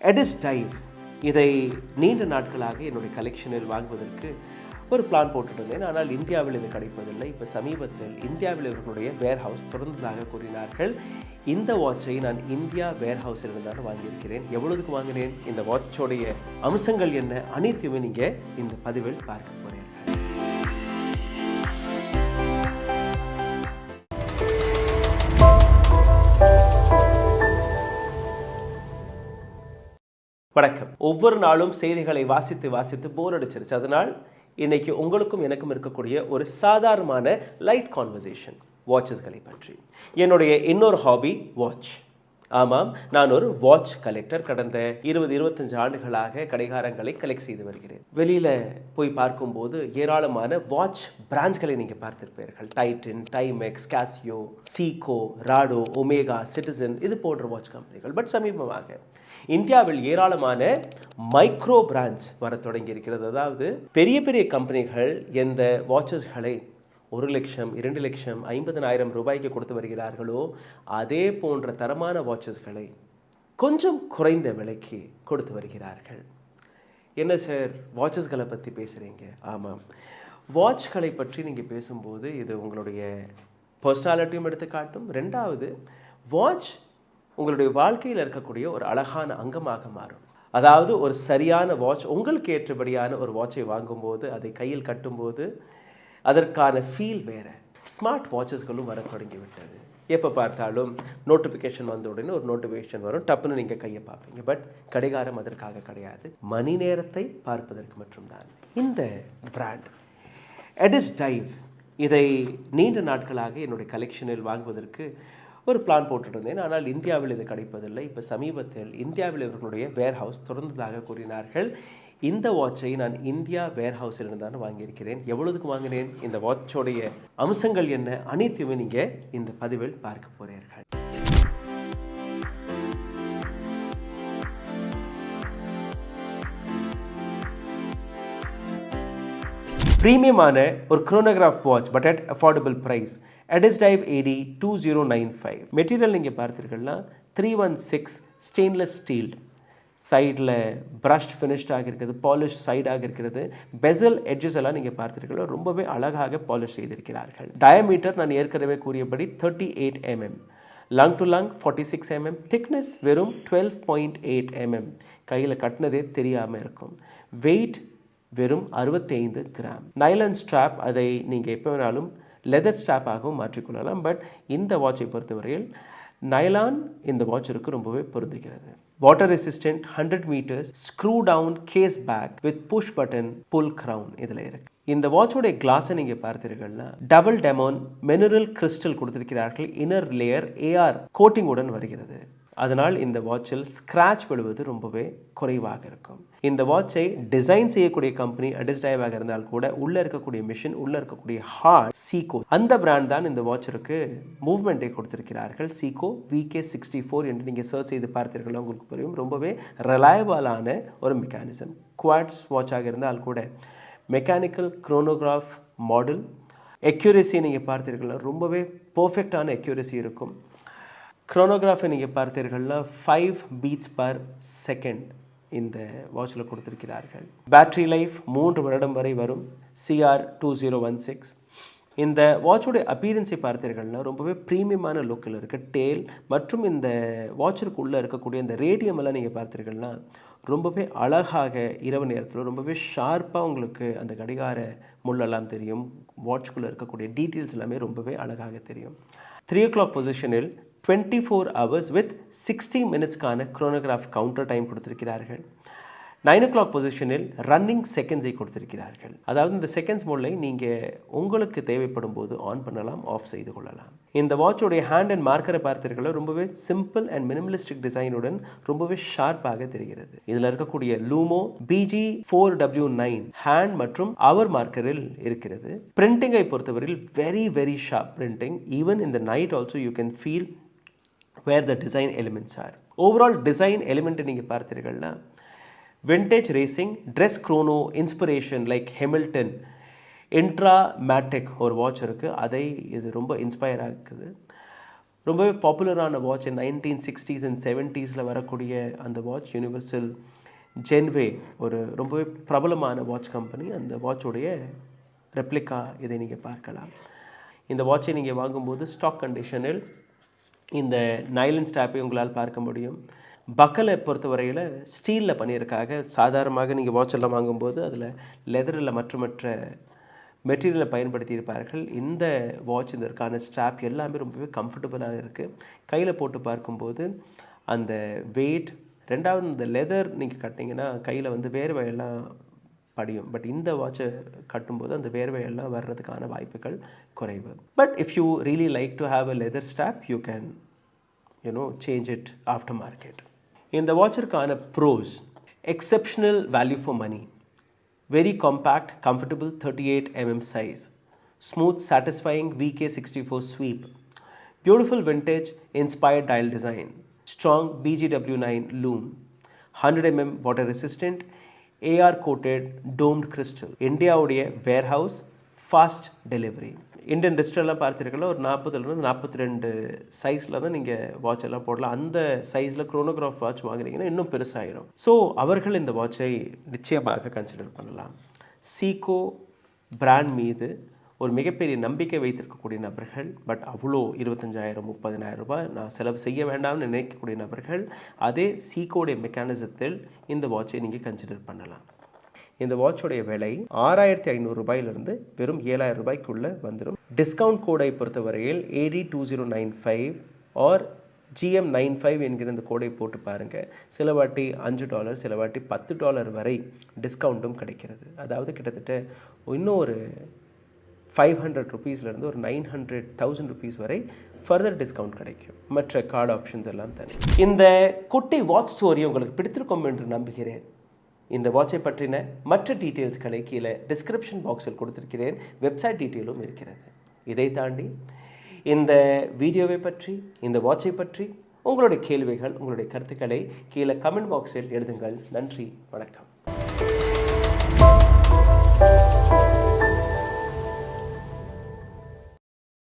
எடிஸ் dive இதை நீண்ட நாட்களாக என்னுடைய கலெக்ஷனில் வாங்குவதற்கு ஒரு பிளான் போட்டுருந்தேன். ஆனால் இந்தியாவில் இது கிடைப்பதில்லை. இப்போ சமீபத்தில் இந்தியாவில் இவர்களுடைய வேர்ஹவுஸ் திறந்ததாக கூறினார்கள். இந்த வாட்சை நான் இந்தியா வேர்ஹவுஸில் இருந்தாலும் வாங்கியிருக்கிறேன். எவ்வளவுக்கு வாங்கினேன், இந்த வாட்சோடைய அம்சங்கள் என்ன, அனைத்தையுமே நீங்கள் இந்த பதிவில் பார்க்க போகிறீர்கள். வணக்கம். ஒவ்வொரு நாளும் செய்திகளை வாசித்து போர் அடிச்சிருச்சு. அதனால் இன்னைக்கு உங்களுக்கும் எனக்கும் இருக்கக்கூடிய ஒரு சாதாரணமான லைட் கான்வர்சேஷன் வாட்சஸ்களை பற்றி. என்னுடைய இன்னொரு ஹாபி வாட்ச். ஆமாம், நான் ஒரு வாட்ச் கலெக்டர். கடந்த 20-25 ஆண்டுகளாக கடிகாரங்களை கலெக்ட் செய்து வருகிறேன். வெளியில் போய் பார்க்கும்போது ஏராளமான வாட்ச் பிராண்ட்களை நீங்கள் பார்த்திருப்பீர்கள். டைட்டன், டைமெக்ஸ், காசியோ, சீகோ, ராடோ, ஒமேகா, சிட்டிசன், இது போன்ற வாட்ச் கம்பெனிகள். பட் சமீபமாக இந்தியாவில் ஏராளமான மைக்ரோ பிராண்ட்ஸ் வர தொடங்கி இருக்கிறது. அதாவது பெரிய பெரிய கம்பெனிகள் எந்த வாட்சஸ்களை 1 லட்சம், 2 லட்சம், 50,000 ரூபாய்க்கு கொடுத்து வருகிறார்களோ அதே போன்ற தரமான வாட்சஸ்களை கொஞ்சம் குறைந்த விலைக்கு கொடுத்து வருகிறார்கள். என்ன சார் வாட்சஸ்களை பற்றி பேசுகிறீங்க? ஆமாம், வாட்ச்களை பற்றி நீங்கள் பேசும்போது இது உங்களுடைய பர்சனாலிட்டியும் எடுத்து காட்டும். ரெண்டாவது, வாட்ச் உங்களுடைய வாழ்க்கையில் இருக்கக்கூடிய ஒரு அழகான அங்கமாக மாறும். அதாவது ஒரு சரியான வாட்ச், உங்களுக்கு ஏற்றபடியான ஒரு வாட்சை வாங்கும்போது, அதை கையில் கட்டும்போது அதற்கான ஃபீல் வேறு. ஸ்மார்ட் வாட்சஸ்களும் வர தொடங்கிவிட்டது. எப்போ பார்த்தாலும் நோட்டிஃபிகேஷன் வந்த உடனே ஒரு நோட்டிஃபிகேஷன் வரும், டப்புன்னு நீங்கள் கையை பார்ப்பீங்க. பட் கடிகாரம் அதற்காக கிடையாது, மணி நேரத்தை பார்ப்பதற்கு மட்டும்தான். இந்த பிராண்ட் எடிஸ் டைவ் இதை நீண்ட நாட்களாக என்னுடைய கலெக்ஷனில் வாங்குவதற்கு ஒரு பிளான் போட்டுருந்தேன். ஆனால் இந்தியாவில் இது கிடைப்பதில்லை. இப்போ சமீபத்தில் இந்தியாவில் இவர்களுடைய வேர்ஹவுஸ் திறந்ததாக கூறினார்கள். இந்த வாட்சை நான் இந்தியா வேர்ஹவுஸில் இருந்தாலும் வாங்கியிருக்கிறேன். எவ்வளவுக்கு வாங்கினேன், இந்த வாட்சோடைய அம்சங்கள் என்ன, அனைத்தையுமே நீங்கள் இந்த பதிவில் பார்க்க போகிறீர்கள். ப்ரீமியமான ஒரு chronograph watch but at affordable price. எடிஸ் டைவ் AD 2095. மெட்டீரியல் நீங்கள் பார்த்தீர்கள்னா 316 ஸ்டெயின்லெஸ் ஸ்டீல். சைடில் ப்ரஷ்ட் ஃபினிஷ்டாக இருக்கிறது, பாலிஷ் சைடாக இருக்கிறது. பெசல் எட்ஜஸ் எல்லாம் நீங்கள் பார்த்தீர்கள், ரொம்பவே அழகாக பாலிஷ் செய்திருக்கிறார்கள். டயமீட்டர் நான் ஏற்கனவே கூறியபடி 38 mm. Lug to lug 46 mm. Thickness வெறும் 12.8 mm. கையில் கட்டினதே தெரியாமல் இருக்கும். வெயிட் வெறும் 65 கிராம். நைலன் ஸ்ட்ராப், அதை நீங்கள் எப்போ வேணாலும் லெதர் ஸ்ட்ராப்பாகவும் மாற்றிக்கொள்ளலாம். பட் இந்த வாட்சை பொறுத்தவரையில் நைலான் இந்த வாட்சிற்கு ரொம்பவே பொருந்துகிறது. Water resistant, 100 meters, screw down case back with push button pull crown இதில் இருக்கு. இந்த வாட்சோடைய கிளாஸை நீங்கள் பார்த்தீர்கள்னா டபுள் டெமோன் மினரல் கிறிஸ்டல் கொடுத்திருக்கிறார்கள். இன்னர் லேயர் AR கோட்டிங்குடன் வருகிறது. அதனால் இந்த வாட்சில் ஸ்க்ராட்ச் விழுவது ரொம்பவே குறைவாக இருக்கும். இந்த வாட்சை டிசைன் செய்யக்கூடிய கம்பெனி எடிஸ் டைவாக இருந்தால் கூட உள்ளே இருக்கக்கூடிய மிஷின், உள்ளே இருக்கக்கூடிய ஹார்ட் சீகோ, அந்த பிராண்ட் தான் இந்த வாட்சிற்கு மூவ்மெண்ட்டை கொடுத்திருக்கிறார்கள். சீகோ VK64 என்று நீங்கள் சர்ச் செய்து பார்த்தீர்களோ உங்களுக்கு புரியும். ரொம்பவே ரிலையபிளான ஒரு மெக்கானிசம். குவாட்ஸ் வாட்சாக இருந்தால் கூட மெக்கானிக்கல் குரோனோகிராஃப் மாடல். அக்யூரேசி நீங்கள் பார்த்தீர்களா ரொம்பவே பர்ஃபெக்டான அக்யூரேசி இருக்கும். குரோனோகிராஃபை நீங்கள் பார்த்தீர்கள்னா 5 beats per second இந்த வாட்சில் கொடுத்துருக்கிறார்கள். பேட்ரி லைஃப் 3 வருடம் வரை வரும். CR2016. இந்த வாட்சோடைய அப்பீரன்ஸை பார்த்தீர்கள்னா ரொம்பவே ப்ரீமியமான லுக்கில் இருக்குது. டேல் மற்றும் இந்த வாட்சிற்கு உள்ளே இருக்கக்கூடிய இந்த ரேடியம் எல்லாம் நீங்கள் பார்த்தீர்கள்னா ரொம்பவே அழகாக இரவு நேரத்தில் ரொம்பவே ஷார்ப்பாக உங்களுக்கு அந்த கடிகார முள்ளெல்லாம் தெரியும். வாட்சுக்குள்ளே இருக்கக்கூடிய டீட்டெயில்ஸ் எல்லாமே ரொம்பவே அழகாக தெரியும். 3 o'clock பொசிஷனில் 24 hours with 60 minutesக்கான குரோனோகிராஃப் கவுண்டர் டைம் கொடுத்திருக்கிறார்கள். 9 o'clock பொசிஷனில் ரன்னிங் செகண்ட்ஸை கொடுத்திருக்கிறார்கள். அதாவது இந்த செகண்ட்ஸ் மோடில் நீங்கள் உங்களுக்கு தேவைப்படும் போது ஆன் பண்ணலாம், ஆஃப் செய்து கொள்ளலாம். இந்த வாட்சோடைய ஹேண்ட் அண்ட் மார்க்கரை பார்த்தீர்களோ ரொம்பவே சிம்பிள் அண்ட் மினிமலிஸ்டிக் டிசைனுடன் ரொம்பவே ஷார்ப்பாக தெரிகிறது. இதில் இருக்கக்கூடிய லூமோ BG4W9 ஹேண்ட் மற்றும் அவர் மார்க்கரில் இருக்கிறது. பிரிண்டிங்கை பொறுத்தவரையில் very sharp printing. Even in the night also you can feel where the design elements are. Overall design element நீங்கள் பார்த்தீர்கள்னா vintage racing, dress chrono inspiration like Hamilton, Intramatic ஒரு வாட்ச் இருக்குது, அதை இது ரொம்ப இன்ஸ்பயர் ஆகுது. ரொம்பவே பாப்புலரான வாட்ச் 1960s அண்ட் 70s வரக்கூடிய அந்த வாட்ச் யூனிவர்சல் ஜென்வே, ஒரு ரொம்பவே பிரபலமான வாட்ச் கம்பெனி. அந்த வாட்சோடைய ரெப்ளிகா இதை நீங்கள் பார்க்கலாம். இந்த வாட்சை நீங்கள் வாங்கும்போது ஸ்டாக் கண்டிஷனில் இந்த நைலன் ஸ்டாப்பை உங்களால் பார்க்க முடியும். பக்கலை பொறுத்தவரையில் ஸ்டீலில் பண்ணியிருக்காங்க. சாதாரணமாக நீங்கள் வாட்ச் எல்லாம் வாங்கும்போது அதில் லெதரில் மற்ற மெட்டீரியலை பயன்படுத்தியிருப்பார்கள். இந்த வாட்ச் இதற்கான ஸ்ட்ராப் எல்லாமே ரொம்பவே கம்ஃபர்டபுளாக இருக்குது. கையில் போட்டு பார்க்கும்போது அந்த வெயிட், ரெண்டாவது இந்த லெதர் நீங்கள் கட்டிங்கன்னா கையில் வந்து வேர்வையெல்லாம் படியும். பட் இந்த வாட்சை கட்டும்போது அந்த வேர்வையெல்லாம் வர்றதுக்கான வாய்ப்புகள் குறைவு. But if you really like to have a leather strap, you can change it aftermarket. இந்த வாட்சிற்கான pros: exceptional value for money, very compact, comfortable 38 mm size, smooth, satisfying VK64 sweep, beautiful vintage inspired dial design, strong BGW9 loom, 100 mm water resistant, AR coated domed crystal, இந்தியாவுடைய warehouse, fast delivery. Indian டிஸ்ட்ரெல்லாம் பார்த்துருக்கலாம், ஒரு 40 42 சைஸில் தான் நீங்கள் watch எல்லாம் போடலாம். அந்த சைஸில் குரோனோகிராஃப் வாட்ச் வாங்குறீங்கன்னா இன்னும் பெருசாகிடும். ஸோ அவர்கள் இந்த வாட்சை நிச்சயமாக கன்சிடர் பண்ணலாம். சீகோ பிராண்ட் மீது ஒரு மிகப்பெரிய நம்பிக்கை வைத்திருக்கக்கூடிய நபர்கள், பட் அவ்வளோ 25,000 30,000 ரூபாய் நான் செலவு செய்ய வேண்டாம்னு நினைக்கக்கூடிய நபர்கள் அதே சீகோடைய மெக்கானிசத்தில் இந்த வாட்சை நீங்கள் கன்சிடர் பண்ணலாம். இந்த வாட்சோடைய விலை 6,500 ரூபாயிலிருந்து வெறும் 7,000 ரூபாய்க்குள்ளே வந்துடும். டிஸ்கவுண்ட் கோடை பொறுத்தவரையில் AD2095 ஆர் GM95 என்கிற இந்த கோடை போட்டு பாருங்கள். சில வாட்டி $5, சில வாட்டி $10 வரை டிஸ்கவுண்ட்டும் கிடைக்கிறது. அதாவது கிட்டத்தட்ட இன்னும் ஒரு 500 ருபீஸ்லேருந்து ஒரு 900,000 ருபீஸ் வரை ஃபர்தர் டிஸ்கவுண்ட் கிடைக்கும். மற்ற கார்டு ஆப்ஷன்ஸ் எல்லாம் தனி. இந்த குட்டி வாட்ச் ஸ்டோரி உங்களுக்கு பிடித்திருக்கும் என்று நம்புகிறேன். இந்த வாட்சை பற்றின மற்ற டீட்டெயில்ஸ்களை கீழே டிஸ்கிரிப்ஷன் பாக்ஸில் கொடுத்திருக்கிறேன். வெப்சைட் டீட்டெயிலும் இருக்கிறது. இதை தாண்டி இந்த வீடியோவை பற்றி, இந்த வாட்சை பற்றி உங்களுடைய கேள்விகள், உங்களுடைய கருத்துக்களை கீழே கமெண்ட் பாக்ஸில் எழுதுங்கள். நன்றி, வணக்கம்.